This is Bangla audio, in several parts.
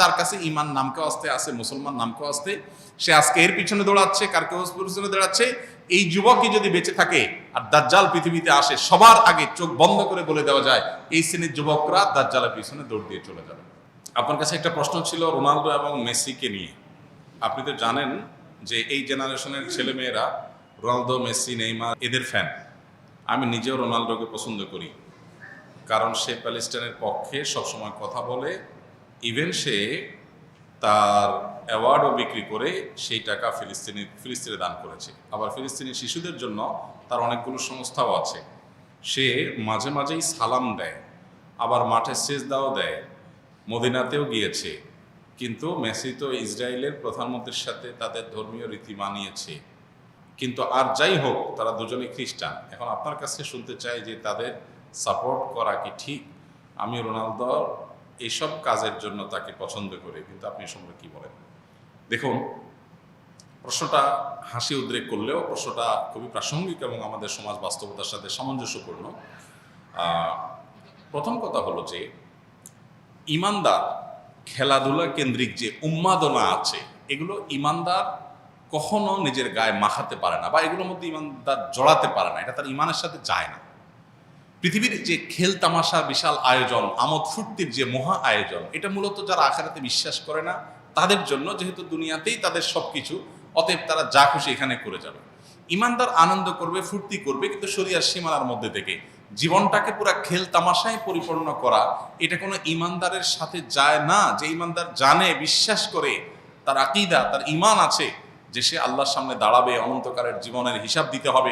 যার কাছে ইমান নামকে আসতে আছে, মুসলমান নামকে আসতে, সে আজকে এর পিছনে দৌড়াচ্ছে, কার কেউ পিছনে দৌড়াচ্ছে। এই যুবকই যদি বেঁচে থাকে আর দাজ্জাল পৃথিবীতে আসে, সবার আগে চোখ বন্ধ করে বলে দেওয়া যায় এই শ্রেণীর যুবকরা দাজ্জালের পিছনে দৌড় দিয়ে চলে যাবে। আপনার কাছে একটা প্রশ্ন ছিল রোনালদো এবং মেসিকে নিয়ে। আপনি তো জানেন যে এই জেনারেশনের ছেলেমেয়েরা রোনালদো, মেসি, নেইমার এদের ফ্যান। আমি নিজেও রোনালদোকে পছন্দ করি, কারণ সে প্যালেস্টাইনের পক্ষে সবসময় কথা বলে। ইভেন সে তার অ্যাওয়ার্ডও বিক্রি করে সেই টাকা ফিলিস্তিনে দান করেছে। আবার ফিলিস্তিনি শিশুদের জন্য তার অনেকগুলো সংস্থাও আছে। সে মাঝে মাঝেই সালাম দেয়, আবার মাঠে সেজদাও দেয়, মদিনাতেও গিয়েছে। কিন্তু মেসি তো ইসরায়েলের প্রধানমন্ত্রীর সাথে তাদের ধর্মীয় রীতি মানিয়েছে। কিন্তু আর যাই হোক, তারা দুজনে খ্রিস্টান। এখন আপনার কাছে শুনতে চাই যে তাদের সাপোর্ট করা কি ঠিক? আমি রোনালদো এইসব কাজের জন্য তাকে পছন্দ করি, কিন্তু আপনি সম্পর্কে কি বলেন? দেখুন, প্রশ্নটা হাসি উদ্রেক করলেও প্রশ্নটা খুবই প্রাসঙ্গিক এবং আমাদের সমাজ বাস্তবতার সাথে সামঞ্জস্যপূর্ণ। প্রথম কথা হলো যে ইমানদার খেলাধুলা কেন্দ্রিক যে উন্মাদনা আছে, এগুলো ইমানদার কখনো নিজের গায়ে মাখাতে পারে না, বা এগুলোর মধ্যে ইমানদার জড়াতে পারে না। এটা তার ইমানের সাথে যায় না। পৃথিবীর যে খেল তামাশা বিশাল আয়োজন, আমোদ ফুর্তির যে মহা আয়োজন, এটা মূলত যারা আখিরাতে বিশ্বাস করে না তাদের জন্য, যেহেতু দুনিয়াতেই তাদের সবকিছু, অতএব তারা যা খুশি এখানে করে যাবে। ইমানদার আনন্দ করবে, ফুর্তি করবে, কিন্তু শরিয়ার সীমানার মধ্যে থেকে। জীবনটাকে পুরা খেল তামাশায় পরিপূর্ণ করা, এটা কোনো ইমানদারের সাথে যায় না। যে ইমানদার জানে, বিশ্বাস করে, তার আকীদা, তার ঈমান আছে যে সে আল্লাহর সামনে দাঁড়াবে, অনন্তকালের জীবনের হিসাব দিতে হবে,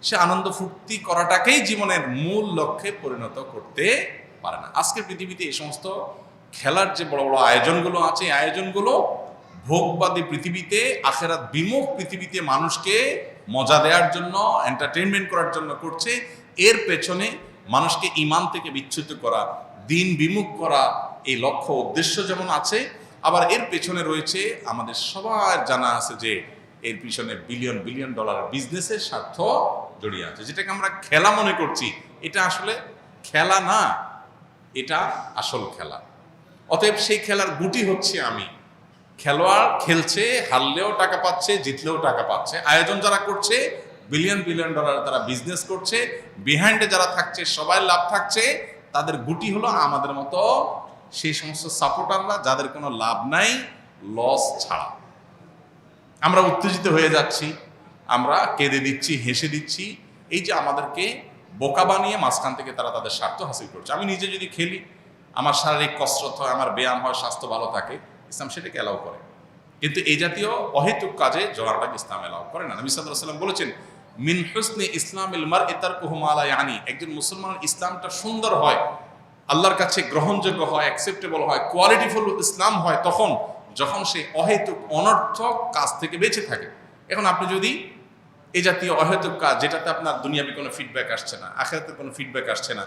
সে আনন্দ ফুর্তি করাটাকেই জীবনের মূল লক্ষ্যে পরিণত করতে পারে না। আজকের পৃথিবীতে এই সমস্ত খেলার যে বড় বড় আয়োজনগুলো আছে, এই আয়োজনগুলো ভোগবাদী পৃথিবীতে, আখিরাত বিমুখ পৃথিবীতে মানুষকে মজা দেওয়ার জন্য, এন্টারটেইনমেন্ট করার জন্য করছে। এর পেছনে মানুষকে ঈমান থেকে বিচ্যুত করা, দিন বিমুখ করা, এই লক্ষ্য উদ্দেশ্য যেমন আছে, আবার এর পেছনে রয়েছে, আমাদের সবার জানা আছে যে এর পিছনে বিলিয়ন বিলিয়ন ডলার বিজনেসের স্বার্থ জড়িয়ে আছে। যেটাকে আমরা খেলা মনে করছি, এটা আসলে খেলা না, এটা আসল খেলা। অতএব সেই খেলার গুটি হচ্ছে আমি। খেলোয়াড় খেলছে, হারলেও টাকা পাচ্ছে, জিতলেও টাকা পাচ্ছে। আয়োজন যারা করছে, বিলিয়ন বিলিয়ন ডলার তারা বিজনেস করছে, বিহাইন্ডে যারা থাকছে সবাই লাভ থাকছে। তাদের গুটি হলো আমাদের মতো সেই সমস্ত সাপোর্টাররা যাদের কোনো লাভ নাই, লস ছাড়া। আমরা উত্তেজিত হয়ে যাচ্ছি, আমরা কেঁদে দিচ্ছি, হেসে দিচ্ছি। এই যে আমাদেরকে বোকা বানিয়ে মাঝখান থেকে তারা তাদের স্বার্থ হাসিল করছে। আমি নিজে যদি খেলি, আমার শারীরিক কসরত হয়, আমার ব্যায়াম হয়, স্বাস্থ্য ভালো থাকে, ইসলাম সেটাকে অ্যালাউ করে। কিন্তু এই জাতীয় অহেতুক কাজে জড়াটাকে ইসলাম অ্যালাউ করে না। নবী সাল্লাল্লাহু আলাইহি ওয়াসাল্লাম বলেছেন, মিন হুসনি ইসলামিল মারই তারকুহু মা লা ইয়ানি। একজন মুসলমানের ইসলামটা সুন্দর হয়, আল্লাহর কাছে গ্রহণযোগ্য হয়, অ্যাকসেপ্টেবল হয়, কোয়ালিটিফুল ইসলাম হয় তখন যখন সে অহেতুক অনর্থক কাজ থেকে বেঁচে থাকে। এখন আপনি যদি এই জাতীয় অহেতুক কাজ, যেটাতে আপনার দুনিয়াবি কোনো ফিডব্যাক আসছে না, আখিরাতের কোনো ফিডব্যাক আসছে না,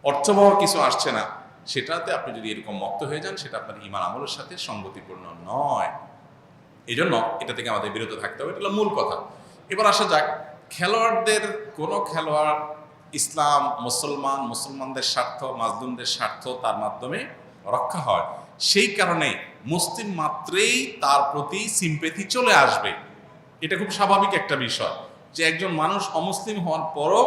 অর্থবহ কিছু আসছে না, সেটাতে আপনি যদি এরকম মত্ত হয়ে যান, সেটা আপনার ঈমান আমলের সাথে সঙ্গতিপূর্ণ নয়। এই জন্য এটা থেকে আমাদের বিরত থাকতে হবে। এটা হলো মূল কথা। এবার আসা যাক, খেলোয়াড়দের কোনো খেলোয়াড় ইসলাম, মুসলমান, মুসলমানদের স্বার্থ, মাজলুমদের স্বার্থ তার মাধ্যমে রক্ষা হয়। সেই কারণে মুসলিম মাত্রেই তার প্রতি সিম্প্যাথি চলে আসবে। এটা খুব স্বাভাবিক একটা বিষয় যে একজন মানুষ অমুসলিম হওয়ার পরও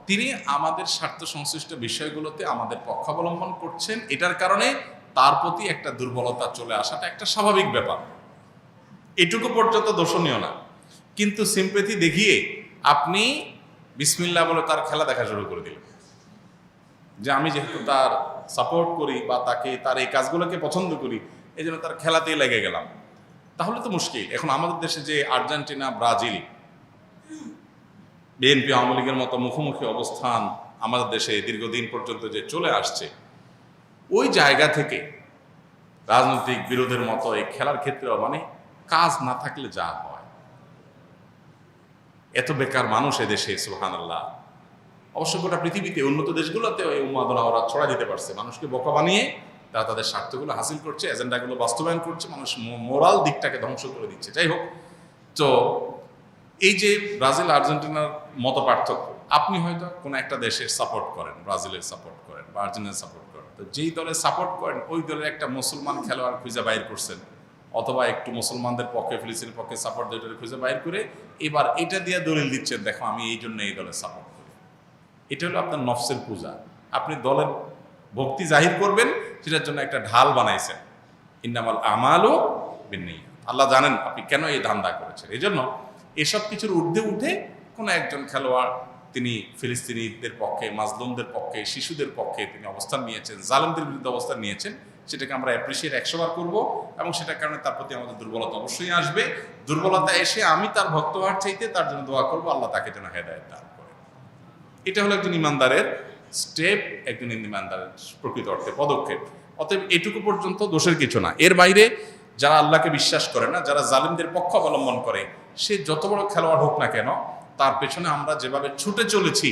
তিনি আমাদের স্বার্থ সংশ্লিষ্ট বিষয়গুলোতে আমাদের পক্ষাবলম্বন করছেন। এটার কারণে তার প্রতি একটা দুর্বলতা চলে আসাটা একটা স্বাভাবিক ব্যাপার। এটুকু পর্যন্ত দোষণীয় না। কিন্তু সিম্প্যাথি দেখিয়ে আপনি বিসমিল্লাহ বলে তার খেলা দেখা শুরু করে দিলেন, যে আমি যেহেতু তার সাপোর্ট করি বা তাকে, তার এই কাজগুলোকে পছন্দ করি, এই জন্য তার খেলাতেই লেগে গেলাম। তাহলে তো মুশকিল। এখন আমাদের দেশে যে আর্জেন্টিনা, ব্রাজিল, বিএনপি, আওয়ামী লীগের মতো মুখোমুখি অবস্থান আমাদের দেশে দীর্ঘদিন পর্যন্ত যে চলে আসছে, ওই জায়গা থেকে রাজনৈতিক বিরোধের মতো এই খেলার ক্ষেত্রেও মানে কাজ না থাকলে যা হয়, এত বেকার মানুষ এদেশে, সুবহানাল্লাহ। অবশ্য গোটা পৃথিবীতে উন্নত দেশগুলোতেও এই উন্মাদনা ওরা ছড়া দিতে পারছে। মানুষকে বোকা বানিয়ে তারা তাদের স্বার্থগুলো হাসিল করছে, এজেন্ডাগুলো বাস্তবায়ন করছে, মানুষ মোরাল দিকটাকে ধ্বংস করে দিচ্ছে। যাই হোক, তো এই যে ব্রাজিল আর্জেন্টিনার মত পার্থক্য, আপনি হয়তো কোনো একটা দেশের সাপোর্ট করেন, ব্রাজিলের সাপোর্ট করেন বা আর্জেন্টিনার সাপোর্ট করেন, তো তো যেই দলে সাপোর্ট করেন ওই দলের একটা মুসলমান খেলোয়াড় খুঁজে বাইর করছেন, অথবা একটু মুসলমানদের পক্ষে ফিলিস্তিনের পক্ষে সাপোর্ট দিয়ে খুঁজে বাইর করে এবার এটা দিয়ে দলিল দিচ্ছেন, দেখো আমি এই জন্য এই দলে সাপোর্ট করি। এটা হলো আপনার নফসের পূজা। আপনি দলের ভক্তি জাহির করবেন, সেটার জন্য একটা ঢাল বানাইছেন। ইন্নামাল আমালু বিন্নিয়াত। আল্লাহ জানেন আপনি কেন এই ধান্দা করেছেন। এই জন্য এসব কিছুর ঊর্ধ্বে উঠে কোনো একজন খেলোয়াড় তিনি ফিলিস্তিনিদের পক্ষে, মাজলুমদের পক্ষে, শিশুদের পক্ষে তিনি অবস্থান নিয়েছেন, জালেমদের বিরুদ্ধে অবস্থান নিয়েছেন, সেটাকে আমরা অ্যাপ্রিসিয়েট 100 বার করবো, এবং সেটার কারণে তার প্রতি আমাদের দুর্বলতা অবশ্যই আসবে। দুর্বলতা এসে আমি তার ভক্ত হওয়ার চাইতে তার জন্য দোয়া করবো, আল্লাহ তাকে যেন হেদায়েত দান করে। এটা হলো একজন ইমানদারের স্টেপ, একজন ইমানদারের প্রকৃত অর্থে পদক্ষেপ। অতএব এটুকু পর্যন্ত দোষের কিছু না। এর বাইরে যারা আল্লাহকে বিশ্বাস করে না, যারা জালিমদের পক্ষ অবলম্বন করে, সে যত বড় খেলোয়াড় হোক না কেন, তার পেছনে আমরা যেভাবে ছুটে চলেছি,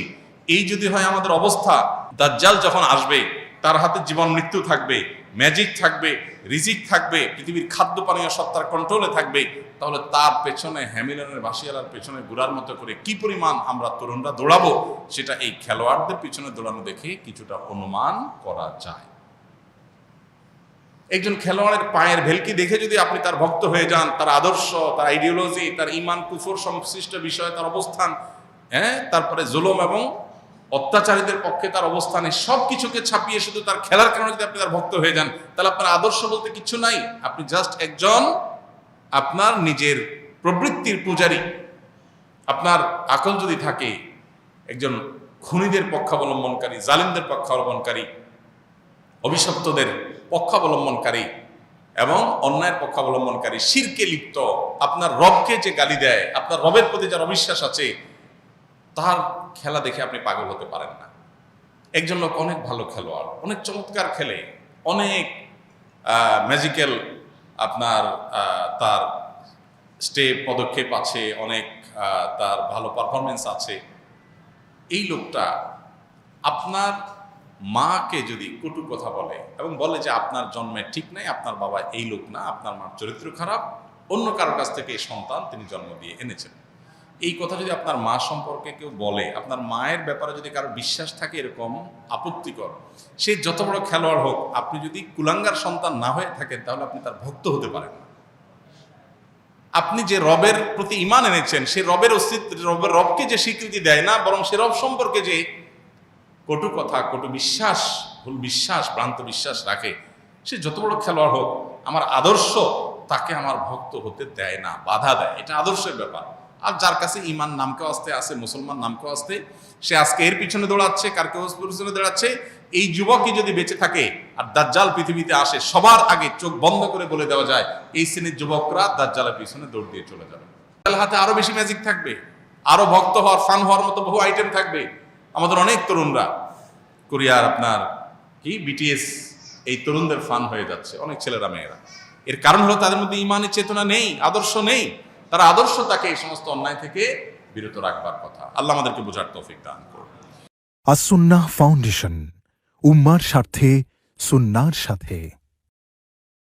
এই যদি হয় আমাদের অবস্থা, দাজ্জাল যখন আসবে তার হাতে জীবন মৃত্যু থাকবে, ম্যাজিক থাকবে, রিজিক থাকবে, পৃথিবীর খাদ্য পানীয় সত্তার কন্ট্রোলে থাকবে, তাহলে তার পেছনে হ্যামিলনের বাসিয়ালার পেছনে ঘোরার মতো করে কি পরিমাণ আমরা তরুণরা দৌড়াবো, সেটা এই খেলোয়াড়দের পিছনে দৌড়ানো দেখে কিছুটা অনুমান করা যায়। একজন খেলোয়াড়ের পায়ের ভেলকি দেখে যদি আপনি তার ভক্ত হয়ে যান, তার আদর্শ, তার আইডিওলজি, তার ইমান কুফর সংশ্লিষ্ট বিষয়ে তার অবস্থান, তারপরে জুলুম এবং অত্যাচারীদের পক্ষে তার অবস্থানে সব কিছুকে ছাপিয়ে শুধু তার খেলার কারণে যদি আপনি তার ভক্ত হয়ে যান, তাহলে আপনার আদর্শ বলতে কিছু নাই। আপনি জাস্ট একজন আপনার নিজের প্রবৃত্তির পূজারী। আপনার আকল যদি থাকে, একজন খুনিদের পক্ষাবলম্বনকারী, জালিমদের পক্ষাবলম্বনকারী, অভিশপ্তদের পক্ষাবলম্বনকারী এবং অন্যায়ের পক্ষাবলম্বনকারী, শিরকে লিপ্ত, আপনার রবকে যে গালি দেয়, আপনার রবের প্রতি যার অবিশ্বাস আছে, তার খেলা দেখে আপনি পাগল হতে পারেন না। একজন লোক অনেক ভালো খেলোয়াড়, অনেক চমৎকার খেলে, অনেক ম্যাজিক্যাল আপনার তার স্টেপ পদক্ষেপ আছে, অনেক তার ভালো পারফরমেন্স আছে, এই লোকটা আপনার মাকে যদি কটু কথা বলে এবং বলে যে আপনার জন্মে ঠিক নাই, আপনার বাবা এই লোক না, আপনার মার চরিত্র খারাপ, অন্য কারোর কাছ থেকে এই সন্তান তিনি জন্ম দিয়ে এনেছেন, এই কথা যদি আপনার মা সম্পর্কে কেউ বলে, আপনার মায়ের ব্যাপারে যদি কারো বিশ্বাস থাকে এরকম আপত্তিকর, সে যত বড় খেলোয়াড় হোক, আপনি যদি কুলাঙ্গার সন্তান না হয়ে থাকেন, তাহলে আপনি তার ভক্ত হতে পারেন না। আপনি যে রবের প্রতি ঈমান এনেছেন, সে রবের অস্তিত্ব, রবকে যে স্বীকৃতি দেয় না, বরং সে রব সম্পর্কে যে কটু কথা, কটু বিশ্বাস, ভুল বিশ্বাস, ভ্রান্ত বিশ্বাস রাখে, সে যত বড় খেলোয়াড় হোক, আমার আদর্শ তাকে আমার ভক্ত হতে দেয় না, বাধা দেয়। এটা আদর্শের ব্যাপার। আর যার কাছে ঈমান নামকে আসতে আছে, মুসলমান নামকে আসতে, সে আজকে এর পিছনে দৌড়াচ্ছে, কার কেউ পিছনে দৌড়াচ্ছে। এই যুবকই যদি বেঁচে থাকে আর দাজ্জাল পৃথিবীতে আসে, সবার আগে চোখ বন্ধ করে বলে দেওয়া যায় এই শ্রেণীর যুবকরা দাজ্জালের পিছনে দৌড় দিয়ে চলে যাবে। তার হাতে আরো বেশি ম্যাজিক থাকবে, আরো ভক্ত হওয়ার, ফান হওয়ার মতো বহু আইটেম থাকবে। আমাদের অনেক তরুণরা কোরিয়ার আপনার কি বিটিএস, এই তরুণদের ফান হয়ে যাচ্ছে, অনেক ছেলেরা মেয়েরা। এর কারণ হলো তাদের মধ্যে ঈমানের চেতনা নেই, আদর্শ নেই। তার আদর্শ তাকে এই সমস্ত অন্যায় থেকে বিরত রাখবার কথা। আল্লাহ আমাদেরকে বোঝার তৌফিক দান করুন। আস-সুন্নাহ ফাউন্ডেশন, উম্মার স্বার্থে, সুন্নাহর সাথে।